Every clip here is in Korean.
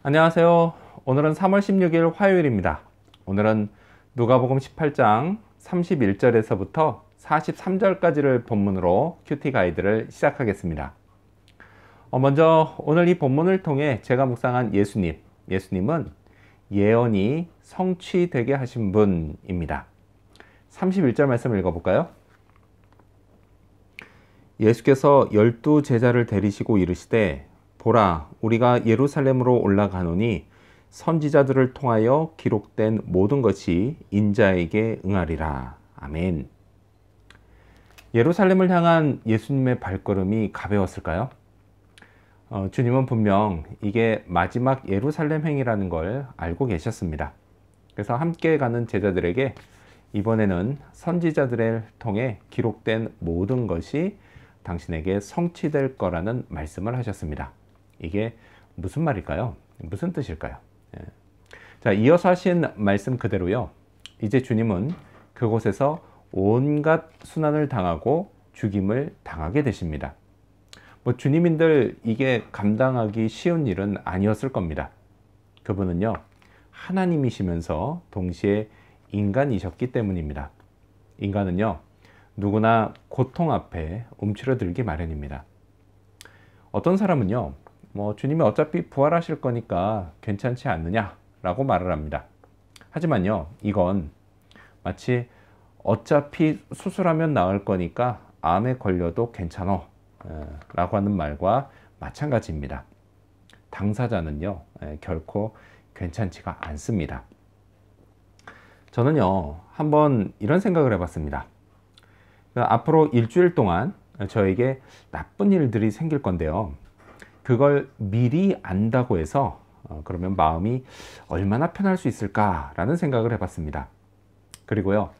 안녕하세요. 오늘은 3월 16일 화요일입니다. 오늘은 누가복음 18장 31절에서부터 43절까지를 본문으로 큐티 가이드를 시작하겠습니다. 먼저 오늘 이 본문을 통해 제가 묵상한 예수님은 예언이 성취되게 하신 분입니다. 31절 말씀을 읽어볼까요? 예수께서 12제자를 데리시고 이르시되 보라, 우리가 예루살렘으로 올라가노니 선지자들을 통하여 기록된 모든 것이 인자에게 응하리라. 아멘. 예루살렘을 향한 예수님의 발걸음이 가벼웠을까요? 주님은 분명 이게 마지막 예루살렘 행이라는 걸 알고 계셨습니다. 그래서 함께 가는 제자들에게 이번에는 선지자들을 통해 기록된 모든 것이 당신에게 성취될 거라는 말씀을 하셨습니다. 이게 무슨 말일까요? 무슨 뜻일까요? 자, 이어서 하신 말씀 그대로요. 이제 주님은 그곳에서 온갖 순환을 당하고 죽임을 당하게 되십니다. 주님인들 이게 감당하기 쉬운 일은 아니었을 겁니다. 그분은요, 하나님이시면서 동시에 인간이셨기 때문입니다. 인간은요, 누구나 고통 앞에 움츠러들기 마련입니다. 어떤 사람은요, 주님이 어차피 부활하실 거니까 괜찮지 않느냐 라고 말을 합니다. 하지만요, 이건 마치 어차피 수술하면 나을 거니까 암에 걸려도 괜찮어 라고 하는 말과 마찬가지입니다. 당사자는요, 결코 괜찮지가 않습니다. 저는요, 한번 이런 생각을 해봤습니다. 앞으로 일주일 동안 저에게 나쁜 일들이 생길 건데요, 그걸 미리 안다고 해서 그러면 마음이 얼마나 편할 수 있을까라는 생각을 해봤습니다. 그리고요,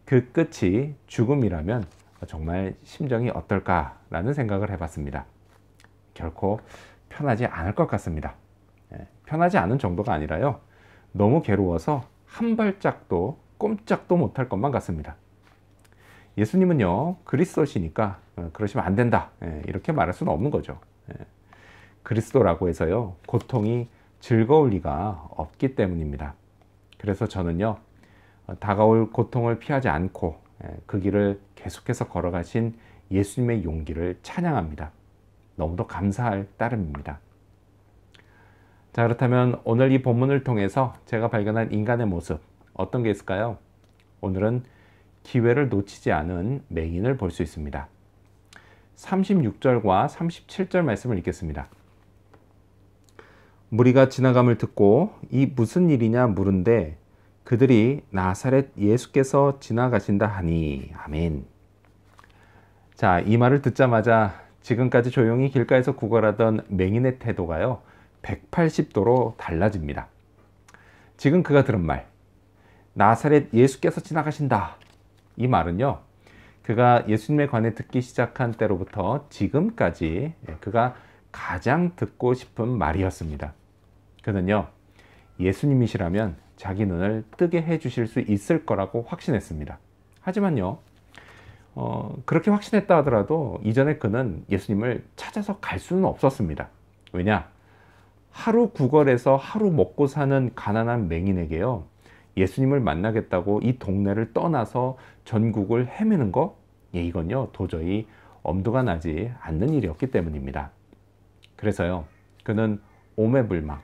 그 끝이 죽음이라면 정말 심정이 어떨까라는 생각을 해봤습니다. 결코 편하지 않을 것 같습니다. 편하지 않은 정도가 아니라요, 너무 괴로워서 한 발짝도 꼼짝도 못할 것만 같습니다. 예수님은요, 그리스도시니까 그러시면 안 된다 이렇게 말할 수는 없는 거죠. 그리스도라고 해서요, 고통이 즐거울 리가 없기 때문입니다. 그래서 저는요, 다가올 고통을 피하지 않고 그 길을 계속해서 걸어가신 예수님의 용기를 찬양합니다. 너무도 감사할 따름입니다. 자, 그렇다면 오늘 이 본문을 통해서 제가 발견한 인간의 모습, 어떤 게 있을까요? 오늘은 기회를 놓치지 않은 맹인을 볼 수 있습니다. 36절과 37절 말씀을 읽겠습니다. 무리가 지나감을 듣고 이 무슨 일이냐 물은데 그들이 나사렛 예수께서 지나가신다 하니. 아멘. 자, 이 말을 듣자마자 지금까지 조용히 길가에서 구걸하던 맹인의 태도가요, 180도로 달라집니다. 지금 그가 들은 말, 나사렛 예수께서 지나가신다, 이 말은요, 그가 예수님에 관해 듣기 시작한 때로부터 지금까지 그가 가장 듣고 싶은 말이었습니다. 그는요, 예수님이시라면 자기 눈을 뜨게 해주실 수 있을 거라고 확신했습니다. 하지만요, 그렇게 확신했다 하더라도 이전에 그는 예수님을 찾아서 갈 수는 없었습니다. 왜냐? 하루 구걸해서 하루 먹고 사는 가난한 맹인에게요, 예수님을 만나겠다고 이 동네를 떠나서 전국을 헤매는 거? 이건요, 도저히 엄두가 나지 않는 일이었기 때문입니다. 그래서요, 그는 오매불망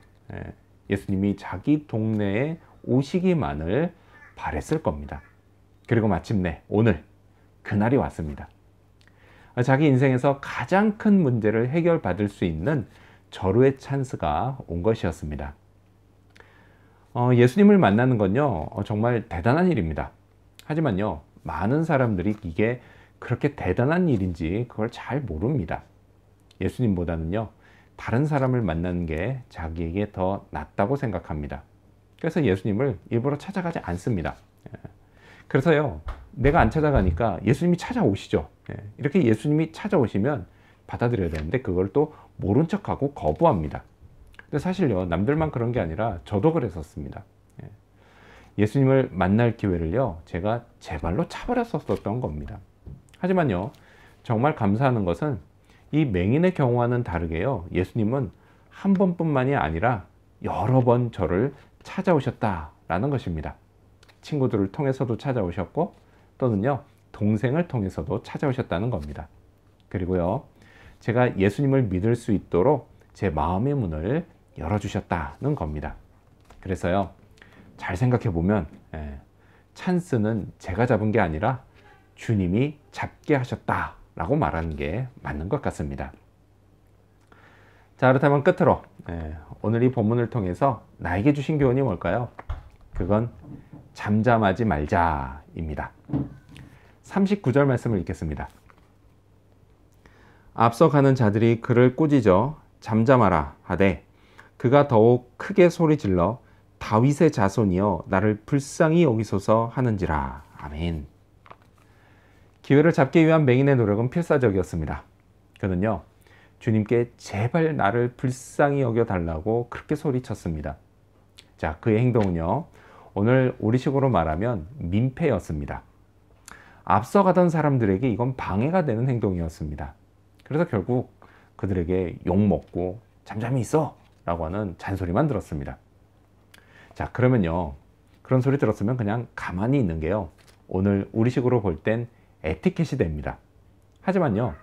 예수님이 자기 동네에 오시기만을 바랬을 겁니다. 그리고 마침내 오늘 그날이 왔습니다. 자기 인생에서 가장 큰 문제를 해결받을 수 있는 절호의 찬스가 온 것이었습니다. 예수님을 만나는 건요, 정말 대단한 일입니다. 하지만요, 많은 사람들이 이게 그렇게 대단한 일인지 그걸 잘 모릅니다. 예수님보다는요, 다른 사람을 만나는 게 자기에게 더 낫다고 생각합니다. 그래서 예수님을 일부러 찾아가지 않습니다. 그래서요, 내가 안 찾아가니까 예수님이 찾아오시죠. 이렇게 예수님이 찾아오시면 받아들여야 되는데 그걸 또 모른 척하고 거부합니다. 근데 사실요, 남들만 그런 게 아니라 저도 그랬었습니다. 예수님을 만날 기회를요, 제가 제 발로 차버렸었던 겁니다. 하지만요, 정말 감사하는 것은 이 맹인의 경우와는 다르게요, 예수님은 한 번뿐만이 아니라 여러 번 저를 찾아오셨다라는 것입니다. 친구들을 통해서도 찾아오셨고 또는요 동생을 통해서도 찾아오셨다는 겁니다. 그리고요 제가 예수님을 믿을 수 있도록 제 마음의 문을 열어주셨다는 겁니다. 그래서요 잘 생각해 보면 찬스는 제가 잡은 게 아니라 주님이 잡게 하셨다라고 말하는 게 맞는 것 같습니다. 자, 그렇다면 끝으로 오늘 이 본문을 통해서 나에게 주신 교훈이 뭘까요? 그건 잠잠하지 말자입니다. 39절 말씀을 읽겠습니다. 앞서 가는 자들이 그를 꾸짖어 잠잠하라 하되 그가 더욱 크게 소리질러 다윗의 자손이여 나를 불쌍히 여기소서 하는지라. 아멘. 기회를 잡기 위한 맹인의 노력은 필사적이었습니다. 그는요 주님께 제발 나를 불쌍히 여겨달라고 그렇게 소리쳤습니다. 자, 그의 행동은요 오늘 우리식으로 말하면 민폐였습니다. 앞서가던 사람들에게 이건 방해가 되는 행동이었습니다. 그래서 결국 그들에게 욕먹고 잠잠히 있어 라고 하는 잔소리만 들었습니다. 자, 그러면요 그런 소리 들었으면 그냥 가만히 있는 게요 오늘 우리식으로 볼 땐 에티켓이 됩니다. 하지만요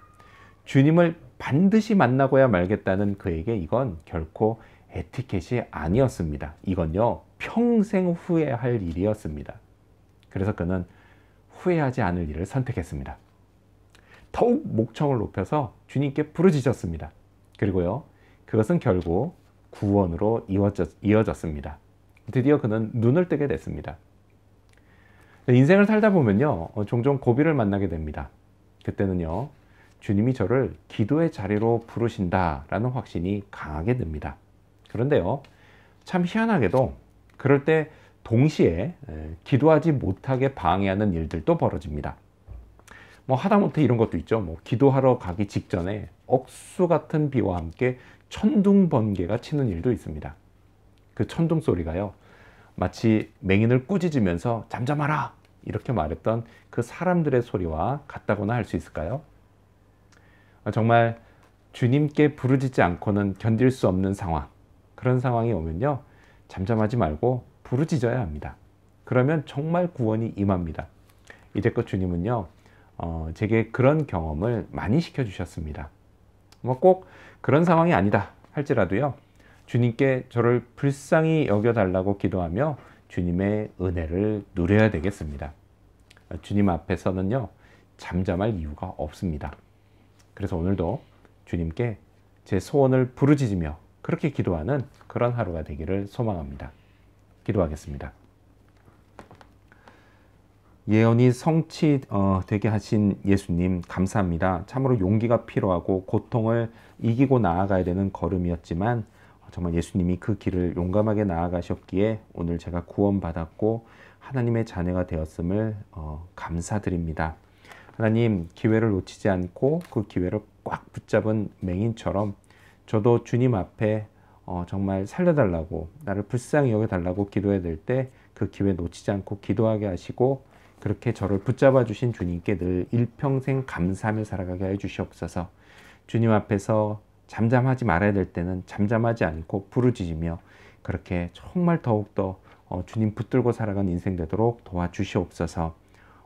주님을 반드시 만나고야 말겠다는 그에게 이건 결코 에티켓이 아니었습니다. 이건요 평생 후회할 일이었습니다. 그래서 그는 후회하지 않을 일을 선택했습니다. 더욱 목청을 높여서 주님께 부르짖었습니다. 그리고요 그것은 결국 구원으로 이어졌습니다. 드디어 그는 눈을 뜨게 됐습니다. 인생을 살다 보면요 종종 고비를 만나게 됩니다. 그때는요 주님이 저를 기도의 자리로 부르신다라는 확신이 강하게 듭니다. 그런데요 참 희한하게도 그럴 때 동시에 기도하지 못하게 방해하는 일들도 벌어집니다. 뭐 하다못해 이런 것도 있죠. 뭐 기도하러 가기 직전에 억수 같은 비와 함께 천둥 번개가 치는 일도 있습니다. 그 천둥 소리가요 마치 맹인을 꾸짖으면서 잠잠하라 이렇게 말했던 그 사람들의 소리와 같다고나 할 수 있을까요? 정말 주님께 부르짖지 않고는 견딜 수 없는 상황, 그런 상황이 오면요 잠잠하지 말고 부르짖어야 합니다. 그러면 정말 구원이 임합니다. 이제껏 주님은요 제게 그런 경험을 많이 시켜주셨습니다. 뭐 꼭 그런 상황이 아니다 할지라도요 주님께 저를 불쌍히 여겨달라고 기도하며 주님의 은혜를 누려야 되겠습니다. 주님 앞에서는요 잠잠할 이유가 없습니다. 그래서 오늘도 주님께 제 소원을 부르짖으며 그렇게 기도하는 그런 하루가 되기를 소망합니다. 기도하겠습니다. 예언이 성취되게 하신 예수님 감사합니다. 참으로 용기가 필요하고 고통을 이기고 나아가야 되는 걸음이었지만 정말 예수님이 그 길을 용감하게 나아가셨기에 오늘 제가 구원받았고 하나님의 자녀가 되었음을 감사드립니다. 하나님, 기회를 놓치지 않고 그 기회를 꽉 붙잡은 맹인처럼 저도 주님 앞에 정말 살려달라고, 나를 불쌍히 여겨달라고 기도해야 될 때 그 기회 놓치지 않고 기도하게 하시고 그렇게 저를 붙잡아 주신 주님께 늘 일평생 감사하며 살아가게 해 주시옵소서. 주님 앞에서 잠잠하지 말아야 될 때는 잠잠하지 않고 부르짖으며 그렇게 정말 더욱더 주님 붙들고 살아가는 인생 되도록 도와주시옵소서.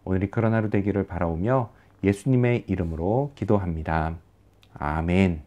오늘이 그런 하루 되기를 바라오며 예수님의 이름으로 기도합니다. 아멘.